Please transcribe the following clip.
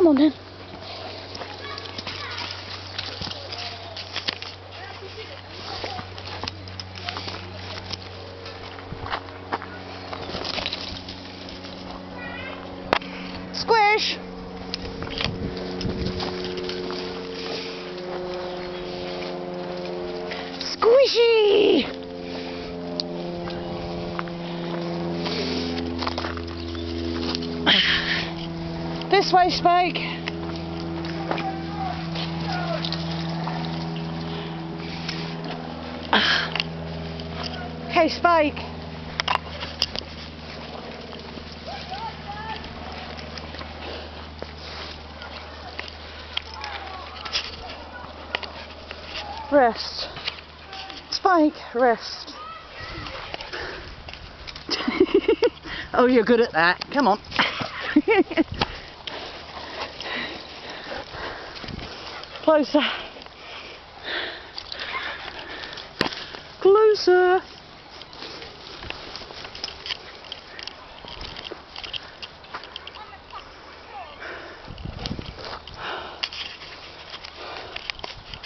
Come on then. Squish! Squishy! This way, Spike. Okay, Spike. Rest. Spike, rest. Oh, you're good at that. Come on. Closer. Closer.